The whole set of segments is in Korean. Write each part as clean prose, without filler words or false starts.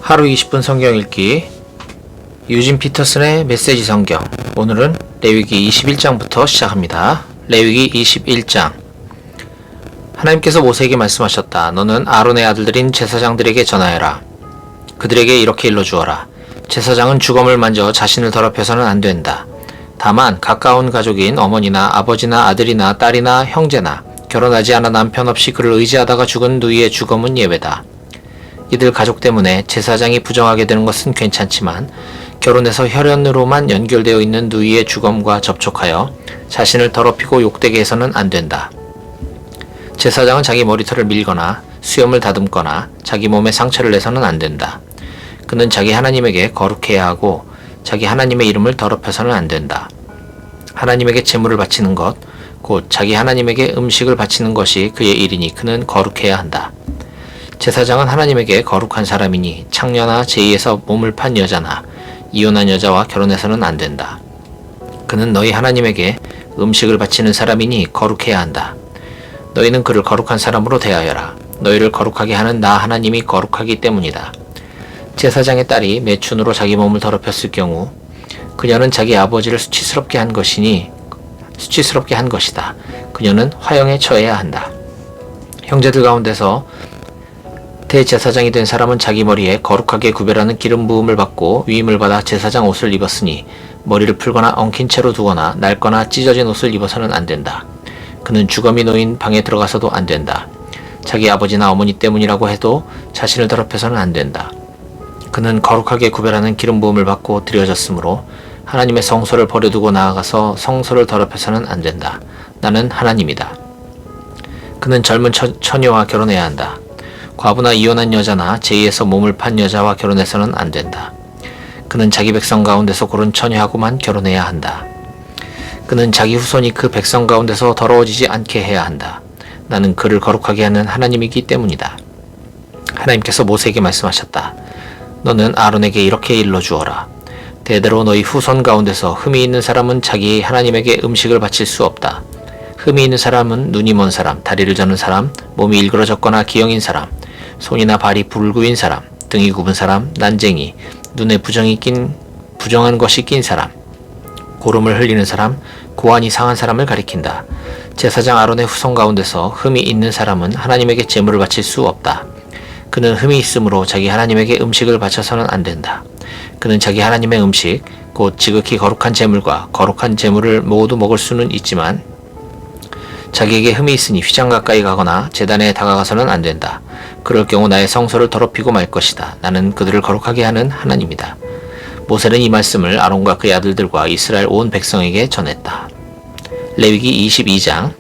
하루 20분 성경 읽기 유진 피터슨의 메시지 성경. 오늘은 레위기 21장부터 시작합니다. 레위기 21장. 하나님께서 모세에게 말씀하셨다. 너는 아론의 아들들인 제사장들에게 전하여라. 그들에게 이렇게 일러주어라. 제사장은 주검을 만져 자신을 더럽혀서는 안 된다. 다만 가까운 가족인 어머니나 아버지나 아들이나 딸이나 형제나 결혼하지 않아 남편 없이 그를 의지하다가 죽은 누이의 주검은 예외다. 이들 가족 때문에 제사장이 부정하게 되는 것은 괜찮지만 결혼해서 혈연으로만 연결되어 있는 누이의 주검과 접촉하여 자신을 더럽히고 욕되게 해서는 안 된다. 제사장은 자기 머리털을 밀거나 수염을 다듬거나 자기 몸에 상처를 내서는 안 된다. 그는 자기 하나님에게 거룩해야 하고 자기 하나님의 이름을 더럽혀서는 안 된다. 하나님에게 제물을 바치는 것, 곧 자기 하나님에게 음식을 바치는 것이 그의 일이니 그는 거룩해야 한다. 제사장은 하나님에게 거룩한 사람이니 창녀나 제의에서 몸을 판 여자나 이혼한 여자와 결혼해서는 안 된다. 그는 너희 하나님에게 음식을 바치는 사람이니 거룩해야 한다. 너희는 그를 거룩한 사람으로 대하여라. 너희를 거룩하게 하는 나 하나님이 거룩하기 때문이다. 제사장의 딸이 매춘으로 자기 몸을 더럽혔을 경우 그녀는 자기 아버지를 수치스럽게 한 것이다. 그녀는 화형에 처해야 한다. 형제들 가운데서 대제사장이 된 사람은 자기 머리에 거룩하게 구별하는 기름 부음을 받고 위임을 받아 제사장 옷을 입었으니 머리를 풀거나 엉킨 채로 두거나 낡거나 찢어진 옷을 입어서는 안 된다. 그는 주검이 놓인 방에 들어가서도 안 된다. 자기 아버지나 어머니 때문이라고 해도 자신을 더럽혀서는 안 된다. 그는 거룩하게 구별하는 기름 부음을 받고 드려졌으므로 하나님의 성소를 버려두고 나아가서 성소를 더럽혀서는 안 된다. 나는 하나님이다. 그는 젊은 처녀와 결혼해야 한다. 과부나 이혼한 여자나 제의에서 몸을 판 여자와 결혼해서는 안 된다. 그는 자기 백성 가운데서 고른 처녀하고만 결혼해야 한다. 그는 자기 후손이 그 백성 가운데서 더러워지지 않게 해야 한다. 나는 그를 거룩하게 하는 하나님이기 때문이다. 하나님께서 모세에게 말씀하셨다. 너는 아론에게 이렇게 일러주어라. 대대로 너희 후손 가운데서 흠이 있는 사람은 자기 하나님에게 음식을 바칠 수 없다. 흠이 있는 사람은 눈이 먼 사람, 다리를 저는 사람, 몸이 일그러졌거나 기형인 사람, 손이나 발이 불구인 사람, 등이 굽은 사람, 난쟁이, 눈에 부정한 것이 낀 사람, 고름을 흘리는 사람, 고안이 상한 사람을 가리킨다. 제사장 아론의 후손 가운데서 흠이 있는 사람은 하나님에게 제물을 바칠 수 없다. 그는 흠이 있으므로 자기 하나님에게 음식을 바쳐서는 안 된다. 그는 자기 하나님의 음식, 곧 지극히 거룩한 제물과 거룩한 제물을 모두 먹을 수는 있지만 자기에게 흠이 있으니 휘장 가까이 가거나 제단에 다가가서는 안 된다. 그럴 경우 나의 성소를 더럽히고 말 것이다. 나는 그들을 거룩하게 하는 하나님이다. 모세는 이 말씀을 아론과 그의 아들들과 이스라엘 온 백성에게 전했다. 레위기 22장.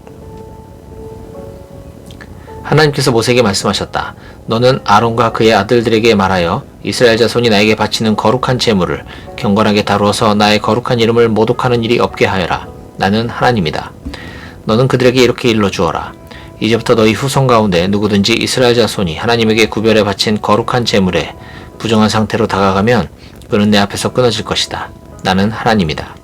하나님께서 모세에게 말씀하셨다. 너는 아론과 그의 아들들에게 말하여 이스라엘 자손이 나에게 바치는 거룩한 제물을 경건하게 다루어서 나의 거룩한 이름을 모독하는 일이 없게 하여라. 나는 하나님이다. 너는 그들에게 이렇게 일러주어라. 이제부터 너희 후손 가운데 누구든지 이스라엘 자손이 하나님에게 구별해 바친 거룩한 제물에 부정한 상태로 다가가면 그는 내 앞에서 끊어질 것이다. 나는 하나님이다.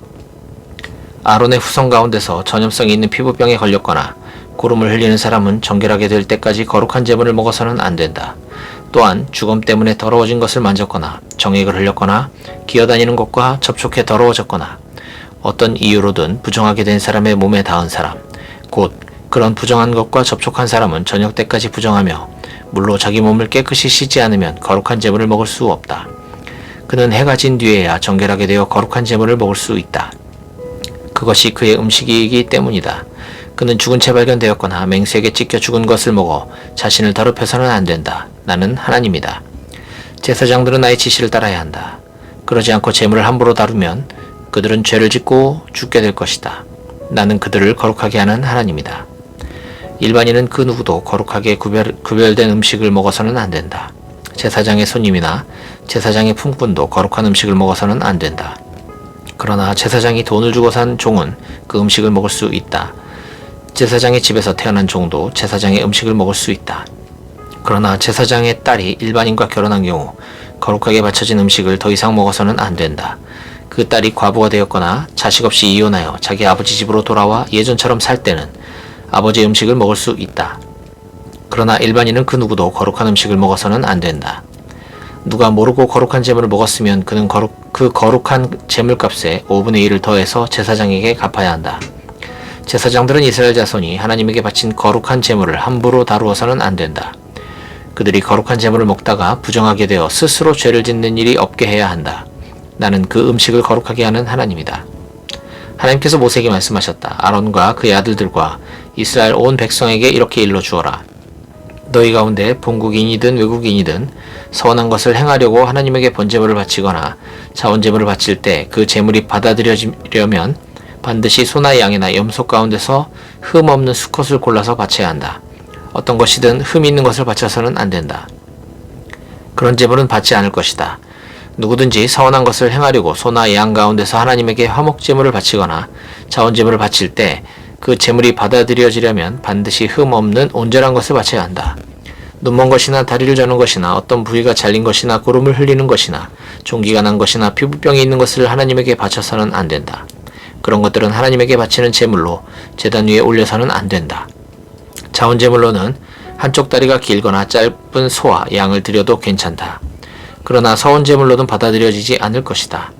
아론의 후손 가운데서 전염성이 있는 피부병에 걸렸거나 고름을 흘리는 사람은 정결하게 될 때까지 거룩한 제물을 먹어서는 안 된다. 또한 주검 때문에 더러워진 것을 만졌거나 정액을 흘렸거나 기어다니는 것과 접촉해 더러워졌거나 어떤 이유로든 부정하게 된 사람의 몸에 닿은 사람, 곧 그런 부정한 것과 접촉한 사람은 저녁 때까지 부정하며 물로 자기 몸을 깨끗이 씻지 않으면 거룩한 제물을 먹을 수 없다. 그는 해가 진 뒤에야 정결하게 되어 거룩한 제물을 먹을 수 있다. 그것이 그의 음식이기 때문이다. 그는 죽은 채 발견되었거나 맹수에게 찢겨 죽은 것을 먹어 자신을 더럽혀서는 안 된다. 나는 하나님이다. 제사장들은 나의 지시를 따라야 한다. 그러지 않고 제물을 함부로 다루면 그들은 죄를 짓고 죽게 될 것이다. 나는 그들을 거룩하게 하는 하나님이다. 일반인은 그 누구도 거룩하게 구별된 음식을 먹어서는 안 된다. 제사장의 손님이나 제사장의 품꾼도 거룩한 음식을 먹어서는 안 된다. 그러나 제사장이 돈을 주고 산 종은 그 음식을 먹을 수 있다. 제사장의 집에서 태어난 종도 제사장의 음식을 먹을 수 있다. 그러나 제사장의 딸이 일반인과 결혼한 경우 거룩하게 바쳐진 음식을 더 이상 먹어서는 안 된다. 그 딸이 과부가 되었거나 자식 없이 이혼하여 자기 아버지 집으로 돌아와 예전처럼 살 때는 아버지의 음식을 먹을 수 있다. 그러나 일반인은 그 누구도 거룩한 음식을 먹어서는 안 된다. 누가 모르고 거룩한 제물을 먹었으면 그는 그 거룩한 제물값에 5분의 1을 더해서 제사장에게 갚아야 한다. 제사장들은 이스라엘 자손이 하나님에게 바친 거룩한 제물을 함부로 다루어서는 안 된다. 그들이 거룩한 제물을 먹다가 부정하게 되어 스스로 죄를 짓는 일이 없게 해야 한다. 나는 그 음식을 거룩하게 하는 하나님이다. 하나님께서 모세에게 말씀하셨다. 아론과 그의 아들들과 이스라엘 온 백성에게 이렇게 일러 주어라. 너희 가운데 본국인이든 외국인이든 선한 것을 행하려고 하나님에게 번제물을 바치거나 자원제물을 바칠 때 그 제물이 받아들여지려면 반드시 소나 양이나 염소 가운데서 흠 없는 수컷을 골라서 바쳐야 한다. 어떤 것이든 흠 있는 것을 바쳐서는 안 된다. 그런 제물은 받지 않을 것이다. 누구든지 선한 것을 행하려고 소나 양 가운데서 하나님에게 화목제물을 바치거나 자원제물을 바칠 때 그 제물이 받아들여지려면 반드시 흠 없는 온전한 것을 바쳐야 한다. 눈먼 것이나 다리를 저는 것이나 어떤 부위가 잘린 것이나 구름을 흘리는 것이나 종기가 난 것이나 피부병이 있는 것을 하나님에게 바쳐서는 안 된다. 그런 것들은 하나님에게 바치는 제물로 제단 위에 올려서는 안 된다. 자원제물로는 한쪽 다리가 길거나 짧은 소와 양을 드려도 괜찮다. 그러나 서원제물로는 받아들여지지 않을 것이다.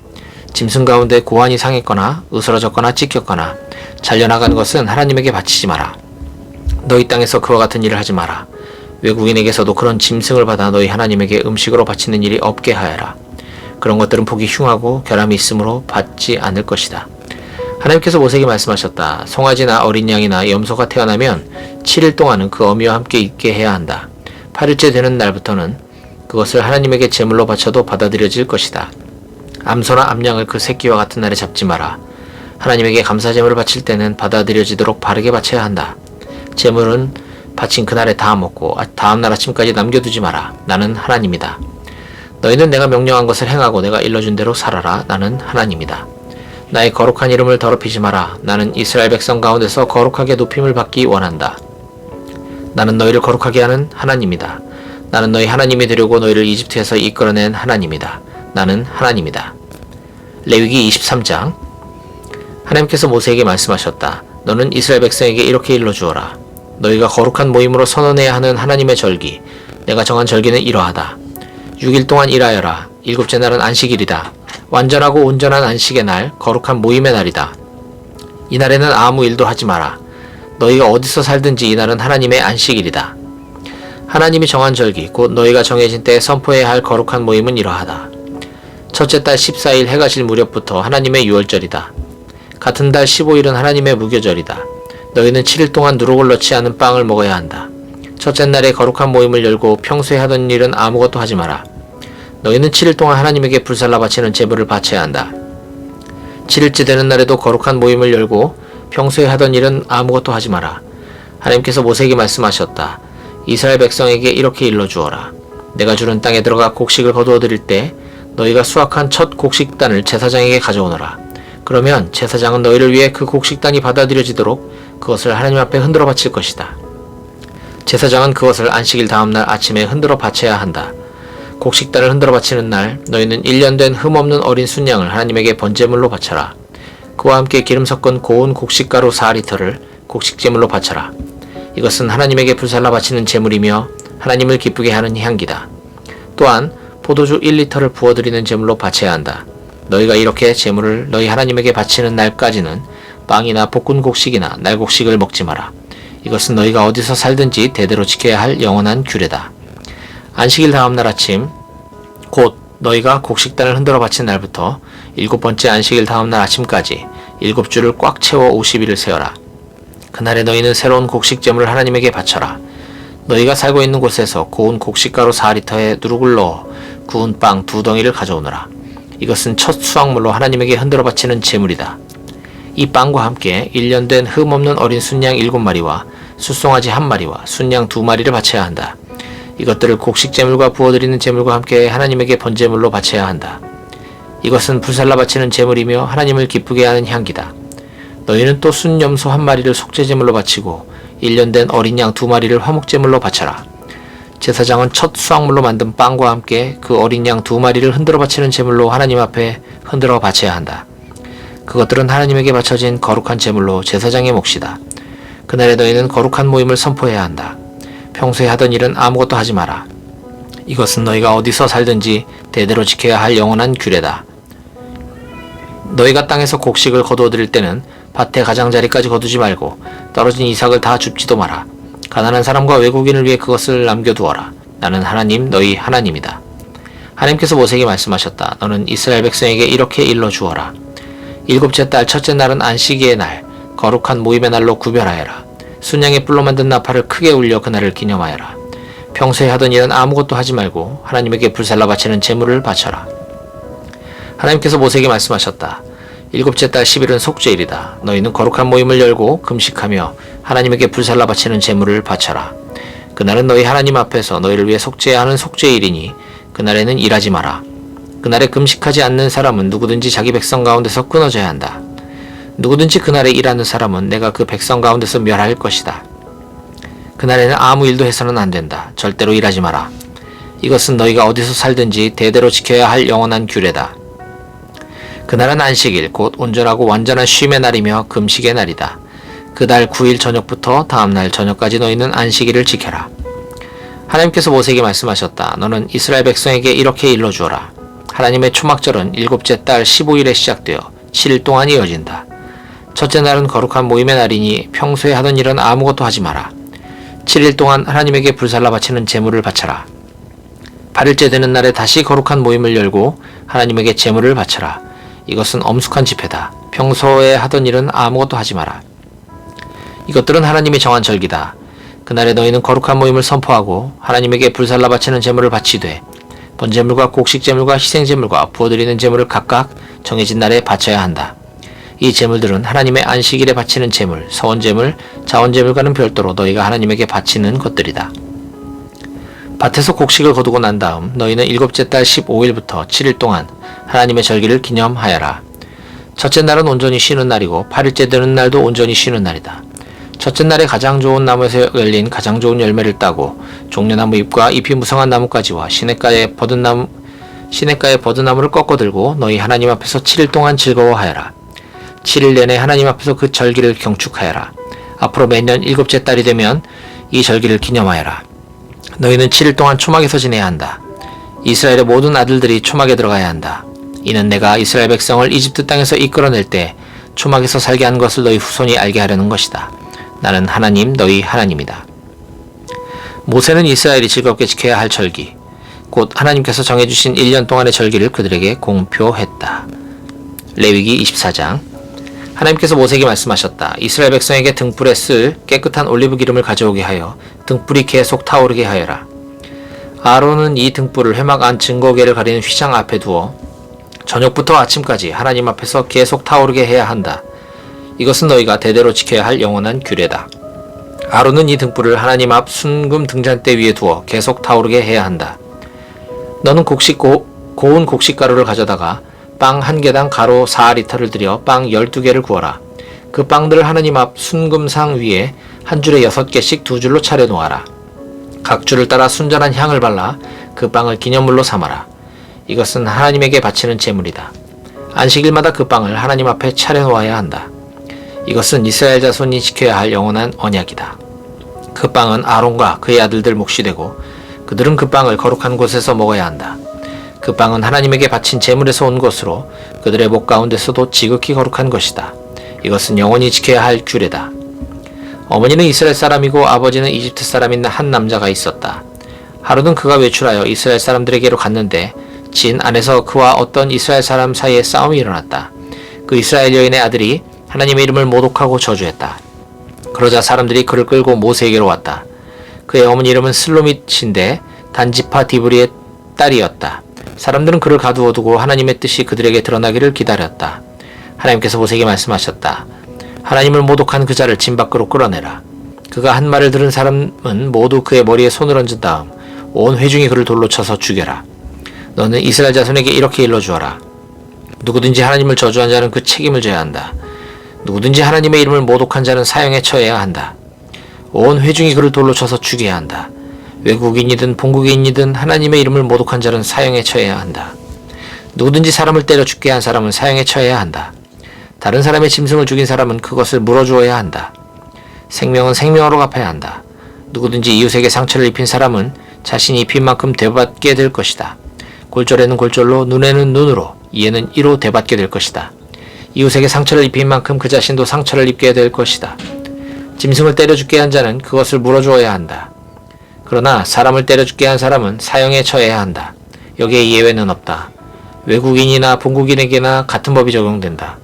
짐승 가운데 고환이 상했거나 으스러졌거나 찢겼거나 잘려나간 것은 하나님에게 바치지 마라. 너희 땅에서 그와 같은 일을 하지 마라. 외국인에게서도 그런 짐승을 받아 너희 하나님에게 음식으로 바치는 일이 없게 하여라. 그런 것들은 보기 흉하고 결함이 있으므로 받지 않을 것이다. 하나님께서 모세에게 말씀하셨다. 송아지나 어린 양이나 염소가 태어나면 7일 동안은 그 어미와 함께 있게 해야 한다. 8일째 되는 날부터는 그것을 하나님에게 제물로 바쳐도 받아들여질 것이다. 암소나 암양을 그 새끼와 같은 날에 잡지 마라. 하나님에게 감사제물을 바칠 때는 받아들여지도록 바르게 바쳐야 한다. 제물은 바친 그날에 다 먹고 다음날 아침까지 남겨두지 마라. 나는 하나님이다. 너희는 내가 명령한 것을 행하고 내가 일러준 대로 살아라. 나는 하나님이다. 나의 거룩한 이름을 더럽히지 마라. 나는 이스라엘 백성 가운데서 거룩하게 높임을 받기 원한다. 나는 너희를 거룩하게 하는 하나님이다. 나는 너희 하나님이 되려고 너희를 이집트에서 이끌어낸 하나님이다. 나는 하나님이다. 레위기 23장. 하나님께서 모세에게 말씀하셨다. 너는 이스라엘 백성에게 이렇게 일러주어라. 너희가 거룩한 모임으로 선언해야 하는 하나님의 절기, 내가 정한 절기는 이러하다. 6일 동안 일하여라. 일곱째 날은 안식일이다. 완전하고 온전한 안식의 날, 거룩한 모임의 날이다. 이날에는 아무 일도 하지 마라. 너희가 어디서 살든지 이날은 하나님의 안식일이다. 하나님이 정한 절기, 곧 너희가 정해진 때에 선포해야 할 거룩한 모임은 이러하다. 첫째 달 14일 해가 질 무렵부터 하나님의 유월절이다. 같은 달 15일은 하나님의 무교절이다. 너희는 7일 동안 누룩을 넣지 않은 빵을 먹어야 한다. 첫째 날에 거룩한 모임을 열고 평소에 하던 일은 아무것도 하지 마라. 너희는 7일 동안 하나님에게 불살라 바치는 제물을 바쳐야 한다. 7일째 되는 날에도 거룩한 모임을 열고 평소에 하던 일은 아무것도 하지 마라. 하나님께서 모세에게 말씀하셨다. 이스라엘 백성에게 이렇게 일러주어라. 내가 주는 땅에 들어가 곡식을 거두어 드릴 때 너희가 수확한 첫 곡식단을 제사장에게 가져오너라. 그러면 제사장은 너희를 위해 그 곡식단이 받아들여지도록 그것을 하나님 앞에 흔들어 바칠 것이다. 제사장은 그것을 안식일 다음날 아침에 흔들어 바쳐야 한다. 곡식단을 흔들어 바치는 날 너희는 1년 된 흠없는 어린 순양을 하나님에게 번제물로 바쳐라. 그와 함께 기름 섞은 고운 곡식가루 4리터를 곡식제물로 바쳐라. 이것은 하나님에게 불살라 바치는 제물이며 하나님을 기쁘게 하는 향기다. 또한 포도주 1리터를 부어드리는 제물로 바쳐야 한다. 너희가 이렇게 제물을 너희 하나님에게 바치는 날까지는 빵이나 볶은 곡식이나 날곡식을 먹지 마라. 이것은 너희가 어디서 살든지 대대로 지켜야 할 영원한 규례다. 안식일 다음날 아침 곧 너희가 곡식단을 흔들어 바친 날부터 7번째 안식일 다음날 아침까지 7주를 꽉 채워 50일을 세어라. 그날에 너희는 새로운 곡식제물을 하나님에게 바쳐라. 너희가 살고 있는 곳에서 고운 곡식가루 4리터에 누룩을 넣어 구운 빵 2덩이를 가져오너라. 이것은 첫 수확물로 하나님에게 흔들어 바치는 제물이다. 이 빵과 함께 1년 된 흠없는 어린 순양 7마리와 숫송아지 1마리와 순양 2마리를 바쳐야 한다. 이것들을 곡식제물과 부어드리는 제물과 함께 하나님에게 번제물로 바쳐야 한다. 이것은 불살라 바치는 제물이며 하나님을 기쁘게 하는 향기다. 너희는 또 순염소 1마리를 속죄제물로 바치고 1년 된 어린 양 2마리를 화목제물로 바쳐라. 제사장은 첫 수확물로 만든 빵과 함께 그 어린 양 2마리를 흔들어 바치는 제물로 하나님 앞에 흔들어 바쳐야 한다. 그것들은 하나님에게 바쳐진 거룩한 제물로 제사장의 몫이다. 그날에 너희는 거룩한 모임을 선포해야 한다. 평소에 하던 일은 아무것도 하지 마라. 이것은 너희가 어디서 살든지 대대로 지켜야 할 영원한 규례다. 너희가 땅에서 곡식을 거두어들일 때는 밭의 가장자리까지 거두지 말고 떨어진 이삭을 다 줍지도 마라. 가난한 사람과 외국인을 위해 그것을 남겨두어라. 나는 하나님 너희 하나님이다. 하나님께서 모세에게 말씀하셨다. 너는 이스라엘 백성에게 이렇게 일러주어라. 일곱째 달 첫째 날은 안식일의 날, 거룩한 모임의 날로 구별하여라. 순양의 뿔로 만든 나팔을 크게 울려 그날을 기념하여라. 평소에 하던 일은 아무것도 하지 말고 하나님에게 불살라 바치는 제물을 바쳐라. 하나님께서 모세에게 말씀하셨다. 일곱째 달 10일은 속죄일이다. 너희는 거룩한 모임을 열고 금식하며 하나님에게 불살라 바치는 제물을 바쳐라. 그날은 너희 하나님 앞에서 너희를 위해 속죄해야 하는 속죄일이니 그날에는 일하지 마라. 그날에 금식하지 않는 사람은 누구든지 자기 백성 가운데서 끊어져야 한다. 누구든지 그날에 일하는 사람은 내가 그 백성 가운데서 멸할 것이다. 그날에는 아무 일도 해서는 안 된다. 절대로 일하지 마라. 이것은 너희가 어디서 살든지 대대로 지켜야 할 영원한 규례다. 그날은 안식일, 곧 온전하고 완전한 쉼의 날이며 금식의 날이다. 그달 9일 저녁부터 다음날 저녁까지 너희는 안식일을 지켜라. 하나님께서 모세에게 말씀하셨다. 너는 이스라엘 백성에게 이렇게 일러주어라. 하나님의 초막절은 일곱째 달 15일에 시작되어 7일 동안 이어진다. 첫째 날은 거룩한 모임의 날이니 평소에 하던 일은 아무것도 하지 마라. 7일 동안 하나님에게 불살라 바치는 제물을 바쳐라. 8일째 되는 날에 다시 거룩한 모임을 열고 하나님에게 제물을 바쳐라. 이것은 엄숙한 집회다. 평소에 하던 일은 아무것도 하지 마라. 이것들은 하나님이 정한 절기다. 그날에 너희는 거룩한 모임을 선포하고 하나님에게 불살라 바치는 제물을 바치되 번제물과 곡식제물과 희생제물과 부어드리는 제물을 각각 정해진 날에 바쳐야 한다. 이 제물들은 하나님의 안식일에 바치는 제물, 서원제물, 자원제물과는 별도로 너희가 하나님에게 바치는 것들이다. 밭에서 곡식을 거두고 난 다음 너희는 일곱째 달 15일부터 7일 동안 하나님의 절기를 기념하여라. 첫째 날은 온전히 쉬는 날이고 8일째 되는 날도 온전히 쉬는 날이다. 첫째 날에 가장 좋은 나무에서 열린 가장 좋은 열매를 따고 종려나무 잎과 잎이 무성한 나뭇가지와 시냇가의 버드나무를 꺾어 들고 너희 하나님 앞에서 7일 동안 즐거워하여라. 7일 내내 하나님 앞에서 그 절기를 경축하여라. 앞으로 매년 일곱째 달이 되면 이 절기를 기념하여라. 너희는 7일 동안 초막에서 지내야 한다. 이스라엘의 모든 아들들이 초막에 들어가야 한다. 이는 내가 이스라엘 백성을 이집트 땅에서 이끌어낼 때 초막에서 살게 한 것을 너희 후손이 알게 하려는 것이다. 나는 하나님 너희 하나님이다. 모세는 이스라엘이 즐겁게 지켜야 할 절기, 곧 하나님께서 정해주신 1년 동안의 절기를 그들에게 공표했다. 레위기 24장. 하나님께서 모세에게 말씀하셨다. 이스라엘 백성에게 등불에 쓸 깨끗한 올리브 기름을 가져오게 하여 등불이 계속 타오르게 하여라. 아론은 이 등불을 회막 안 증거궤를 가리는 휘장 앞에 두어 저녁부터 아침까지 하나님 앞에서 계속 타오르게 해야 한다. 이것은 너희가 대대로 지켜야 할 영원한 규례다. 아론은 이 등불을 하나님 앞 순금 등잔대 위에 두어 계속 타오르게 해야 한다. 너는 고운 곡식가루를 가져다가 빵 1개당 가루 4리터를 들여 빵 12개를 구워라. 그 빵들을 하나님 앞 순금상 위에 한 줄에 6개씩 2줄로 차려 놓아라. 각 줄을 따라 순전한 향을 발라 그 빵을 기념물로 삼아라. 이것은 하나님에게 바치는 제물이다. 안식일마다 그 빵을 하나님 앞에 차려 놓아야 한다. 이것은 이스라엘 자손이 지켜야 할 영원한 언약이다. 그 빵은 아론과 그의 아들들 몫이 되고 그들은 그 빵을 거룩한 곳에서 먹어야 한다. 그 빵은 하나님에게 바친 제물에서 온 것으로 그들의 목 가운데서도 지극히 거룩한 것이다. 이것은 영원히 지켜야 할 규례다. 어머니는 이스라엘 사람이고 아버지는 이집트 사람인 한 남자가 있었다. 하루는 그가 외출하여 이스라엘 사람들에게로 갔는데 진 안에서 그와 어떤 이스라엘 사람 사이에 싸움이 일어났다. 그 이스라엘 여인의 아들이 하나님의 이름을 모독하고 저주했다. 그러자 사람들이 그를 끌고 모세에게로 왔다. 그의 어머니 이름은 슬로밋인데 단지파 디브리의 딸이었다. 사람들은 그를 가두어 두고 하나님의 뜻이 그들에게 드러나기를 기다렸다. 하나님께서 모세에게 말씀하셨다. 하나님을 모독한 그 자를 진 밖으로 끌어내라. 그가 한 말을 들은 사람은 모두 그의 머리에 손을 얹은 다음 온 회중이 그를 돌로 쳐서 죽여라. 너는 이스라엘 자손에게 이렇게 일러주어라. 누구든지 하나님을 저주한 자는 그 책임을 져야 한다. 누구든지 하나님의 이름을 모독한 자는 사형에 처해야 한다. 온 회중이 그를 돌로 쳐서 죽여야 한다. 외국인이든 본국인이든 하나님의 이름을 모독한 자는 사형에 처해야 한다. 누구든지 사람을 때려 죽게 한 사람은 사형에 처해야 한다. 다른 사람의 짐승을 죽인 사람은 그것을 물어주어야 한다. 생명은 생명으로 갚아야 한다. 누구든지 이웃에게 상처를 입힌 사람은 자신이 입힌 만큼 되받게 될 것이다. 골절에는 골절로, 눈에는 눈으로, 이에는 이로 되받게 될 것이다. 이웃에게 상처를 입힌 만큼 그 자신도 상처를 입게 될 것이다. 짐승을 때려 죽게 한 자는 그것을 물어주어야 한다. 그러나 사람을 때려 죽게 한 사람은 사형에 처해야 한다. 여기에 예외는 없다. 외국인이나 본국인에게나 같은 법이 적용된다.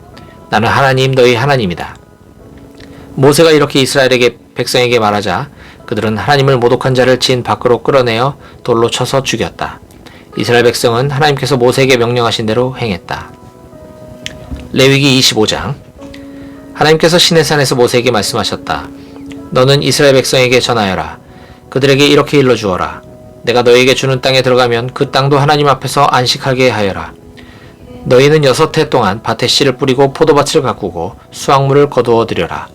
나는 하나님 너희 하나님이다. 모세가 이렇게 이스라엘에게 백성에게 말하자 그들은 하나님을 모독한 자를 진 밖으로 끌어내어 돌로 쳐서 죽였다. 이스라엘 백성은 하나님께서 모세에게 명령하신 대로 행했다. 레위기 25장. 하나님께서 시내산에서 모세에게 말씀하셨다. 너는 이스라엘 백성에게 전하여라. 그들에게 이렇게 일러주어라. 내가 너희에게 주는 땅에 들어가면 그 땅도 하나님 앞에서 안식하게 하여라. 너희는 6해 동안 밭에 씨를 뿌리고 포도밭을 가꾸고 수확물을 거두어 들여라.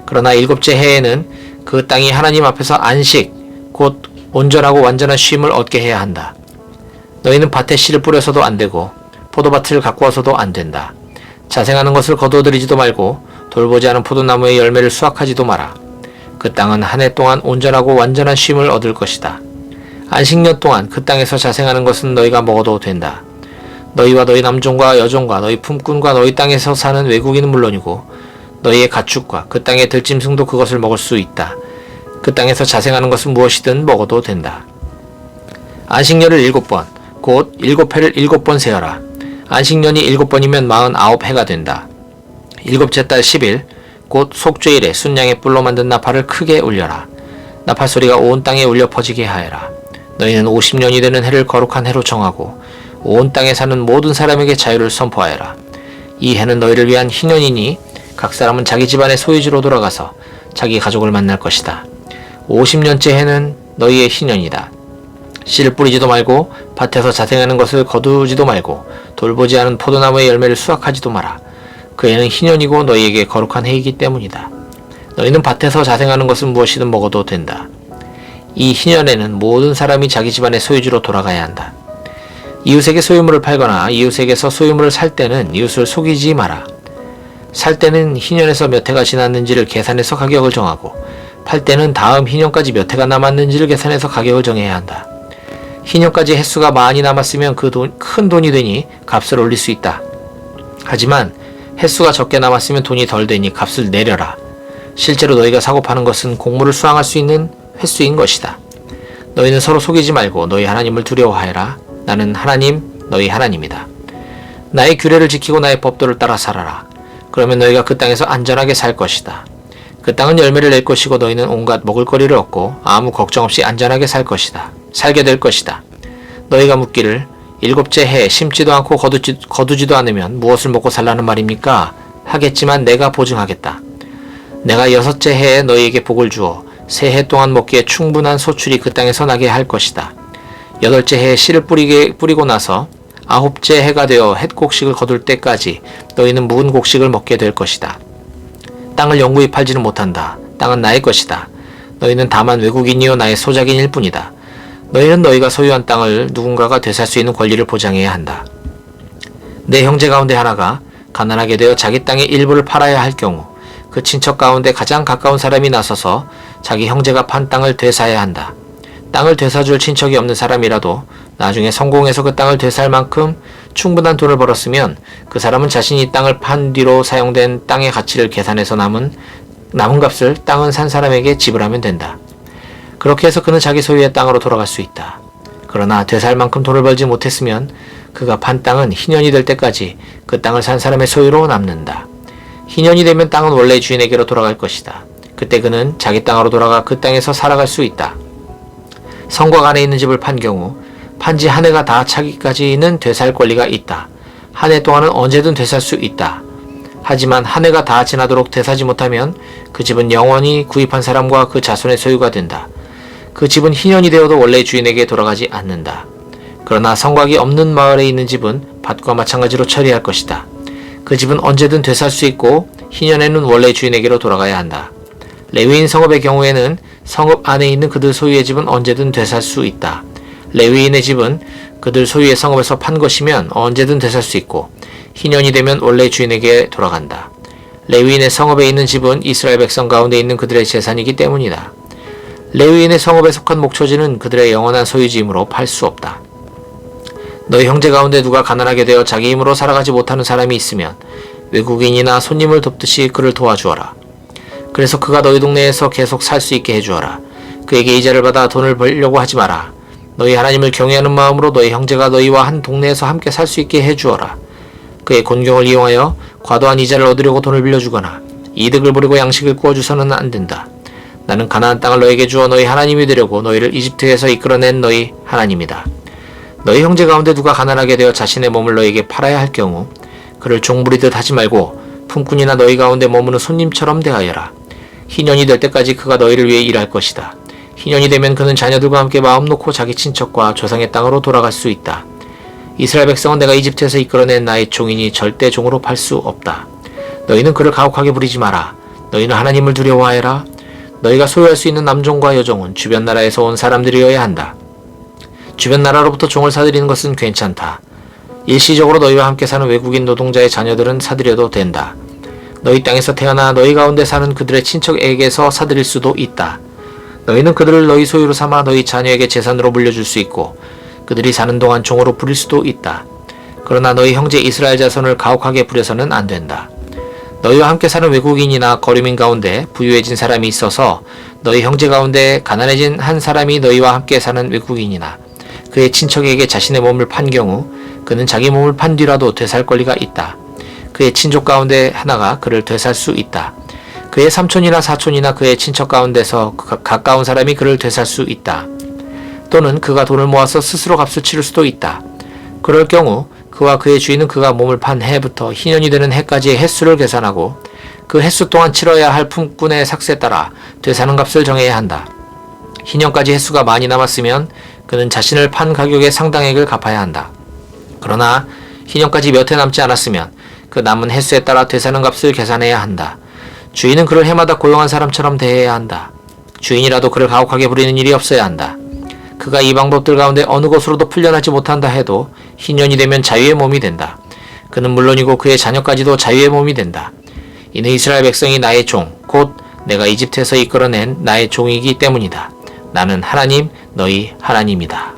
그러나 7째 해에는 그 땅이 하나님 앞에서 안식, 곧 온전하고 완전한 쉼을 얻게 해야 한다. 너희는 밭에 씨를 뿌려서도 안 되고 포도밭을 가꾸어서도 안 된다. 자생하는 것을 거두어들이지도 말고 돌보지 않은 포도나무의 열매를 수확하지도 마라. 그 땅은 한 해 동안 온전하고 완전한 쉼을 얻을 것이다. 안식년 동안 그 땅에서 자생하는 것은 너희가 먹어도 된다. 너희와 너희 남종과 여종과 너희 품꾼과 너희 땅에서 사는 외국인은 물론이고 너희의 가축과 그 땅의 들짐승도 그것을 먹을 수 있다. 그 땅에서 자생하는 것은 무엇이든 먹어도 된다. 안식년을 7번, 곧 7해를 7번 세어라. 안식년이 7번이면 49해가 된다. 7째 달 10일, 곧 속죄일에 순양의 뿔로 만든 나팔을 크게 울려라. 나팔 소리가 온 땅에 울려 퍼지게 하여라. 너희는 50년이 되는 해를 거룩한 해로 정하고 온 땅에 사는 모든 사람에게 자유를 선포하여라. 이 해는 너희를 위한 희년이니 각 사람은 자기 집안의 소유지로 돌아가서 자기 가족을 만날 것이다. 50년째 해는 너희의 희년이다. 씨를 뿌리지도 말고 밭에서 자생하는 것을 거두지도 말고 돌보지 않은 포도나무의 열매를 수확하지도 마라. 그 해는 희년이고 너희에게 거룩한 해이기 때문이다. 너희는 밭에서 자생하는 것은 무엇이든 먹어도 된다. 이 희년에는 모든 사람이 자기 집안의 소유지로 돌아가야 한다. 이웃에게 소유물을 팔거나 이웃에게서 소유물을 살 때는 이웃을 속이지 마라. 살 때는 희년에서 몇 해가 지났는지를 계산해서 가격을 정하고 팔 때는 다음 희년까지 몇 해가 남았는지를 계산해서 가격을 정해야 한다. 희년까지 횟수가 많이 남았으면 큰 돈이 되니 값을 올릴 수 있다. 하지만 횟수가 적게 남았으면 돈이 덜 되니 값을 내려라. 실제로 너희가 사고 파는 것은 곡물을 수확할 수 있는 횟수인 것이다. 너희는 서로 속이지 말고 너희 하나님을 두려워하여라. 나는 하나님 너희 하나님이다. 나의 규례를 지키고 나의 법도를 따라 살아라. 그러면 너희가 그 땅에서 안전하게 살 것이다. 그 땅은 열매를 낼 것이고 너희는 온갖 먹을거리를 얻고 아무 걱정 없이 안전하게 살게 될 것이다. 너희가 묻기를 7째 해에 심지도 않고 거두지도 않으면 무엇을 먹고 살라는 말입니까? 하겠지만 내가 보증하겠다. 내가 6째 해에 너희에게 복을 주어 3해 동안 먹기에 충분한 소출이 그 땅에서 나게 할 것이다. 8째 해에 씨를 뿌리고 나서 9째 해가 되어 햇곡식을 거둘 때까지 너희는 묵은 곡식을 먹게 될 것이다. 땅을 영구히 팔지는 못한다. 땅은 나의 것이다. 너희는 다만 외국인이요 나의 소작인일 뿐이다. 너희는 너희가 소유한 땅을 누군가가 되살 수 있는 권리를 보장해야 한다. 내 형제 가운데 하나가 가난하게 되어 자기 땅의 일부를 팔아야 할 경우 그 친척 가운데 가장 가까운 사람이 나서서 자기 형제가 판 땅을 되사야 한다. 땅을 되사줄 친척이 없는 사람이라도 나중에 성공해서 그 땅을 되살 만큼 충분한 돈을 벌었으면 그 사람은 자신이 땅을 판 뒤로 사용된 땅의 가치를 계산해서 남은 값을 땅은 산 사람에게 지불하면 된다. 그렇게 해서 그는 자기 소유의 땅으로 돌아갈 수 있다. 그러나 되살 만큼 돈을 벌지 못했으면 그가 판 땅은 희년이 될 때까지 그 땅을 산 사람의 소유로 남는다. 희년이 되면 땅은 원래 주인에게로 돌아갈 것이다. 그때 그는 자기 땅으로 돌아가 그 땅에서 살아갈 수 있다. 성곽 안에 있는 집을 판 경우 판지 한 해가 다 차기까지는 되살 권리가 있다. 한 해 동안은 언제든 되살 수 있다. 하지만 한 해가 다 지나도록 되사지 못하면 그 집은 영원히 구입한 사람과 그 자손의 소유가 된다. 그 집은 희년이 되어도 원래 주인에게 돌아가지 않는다. 그러나 성곽이 없는 마을에 있는 집은 밭과 마찬가지로 처리할 것이다. 그 집은 언제든 되살 수 있고 희년에는 원래 주인에게로 돌아가야 한다. 레위인 성읍의 경우에는 성읍 안에 있는 그들 소유의 집은 언제든 되살 수 있다. 레위인의 집은 그들 소유의 성읍에서 판 것이면 언제든 되살 수 있고 희년이 되면 원래 주인에게 돌아간다. 레위인의 성읍에 있는 집은 이스라엘 백성 가운데 있는 그들의 재산이기 때문이다. 레위인의 성읍에 속한 목초지는 그들의 영원한 소유지이므로 팔 수 없다. 너희 형제 가운데 누가 가난하게 되어 자기 힘으로 살아가지 못하는 사람이 있으면 외국인이나 손님을 돕듯이 그를 도와주어라. 그래서 그가 너희 동네에서 계속 살 수 있게 해주어라. 그에게 이자를 받아 돈을 벌려고 하지 마라. 너희 하나님을 경외하는 마음으로 너희 형제가 너희와 한 동네에서 함께 살 수 있게 해주어라. 그의 곤경을 이용하여 과도한 이자를 얻으려고 돈을 빌려주거나 이득을 보려고 양식을 구워주서는 안 된다. 나는 가나안 땅을 너에게 주어 너희 하나님이 되려고 너희를 이집트에서 이끌어낸 너희 하나님이다. 너희 형제 가운데 누가 가난하게 되어 자신의 몸을 너희에게 팔아야 할 경우 그를 종부리듯 하지 말고 품꾼이나 너희 가운데 머무는 손님처럼 대하여라. 희년이 될 때까지 그가 너희를 위해 일할 것이다. 희년이 되면 그는 자녀들과 함께 마음 놓고 자기 친척과 조상의 땅으로 돌아갈 수 있다. 이스라엘 백성은 내가 이집트에서 이끌어낸 나의 종이니 절대 종으로 팔 수 없다. 너희는 그를 가혹하게 부리지 마라. 너희는 하나님을 두려워하여라. 너희가 소유할 수 있는 남종과 여종은 주변 나라에서 온 사람들이어야 한다. 주변 나라로부터 종을 사들이는 것은 괜찮다. 일시적으로 너희와 함께 사는 외국인 노동자의 자녀들은 사들여도 된다. 너희 땅에서 태어나 너희 가운데 사는 그들의 친척에게서 사들일 수도 있다. 너희는 그들을 너희 소유로 삼아 너희 자녀에게 재산으로 물려줄 수 있고 그들이 사는 동안 종으로 부릴 수도 있다. 그러나 너희 형제 이스라엘 자손을 가혹하게 부려서는 안 된다. 너희와 함께 사는 외국인이나 거류민 가운데 부유해진 사람이 있어서 너희 형제 가운데 가난해진 한 사람이 너희와 함께 사는 외국인이나 그의 친척에게 자신의 몸을 판 경우 그는 자기 몸을 판 뒤라도 되살 권리가 있다. 그의 친족 가운데 하나가 그를 되살 수 있다. 그의 삼촌이나 사촌이나 그의 친척 가운데서 가까운 사람이 그를 되살 수 있다. 또는 그가 돈을 모아서 스스로 값을 치를 수도 있다. 그럴 경우 그와 그의 주인은 그가 몸을 판 해부터 희년이 되는 해까지의 횟수를 계산하고 그 횟수 동안 치러야 할 품꾼의 삭세에 따라 되사는 값을 정해야 한다. 희년까지 횟수가 많이 남았으면 그는 자신을 판 가격의 상당액을 갚아야 한다. 그러나 희년까지 몇 해 남지 않았으면 그 남은 횟수에 따라 되사는 값을 계산해야 한다. 주인은 그를 해마다 고용한 사람처럼 대해야 한다. 주인이라도 그를 가혹하게 부리는 일이 없어야 한다. 그가 이 방법들 가운데 어느 것으로도 풀려나지 못한다 해도 희년이 되면 자유의 몸이 된다. 그는 물론이고 그의 자녀까지도 자유의 몸이 된다. 이는 이스라엘 백성이 나의 종, 곧 내가 이집트에서 이끌어낸 나의 종이기 때문이다. 나는 하나님, 너희 하나님이다.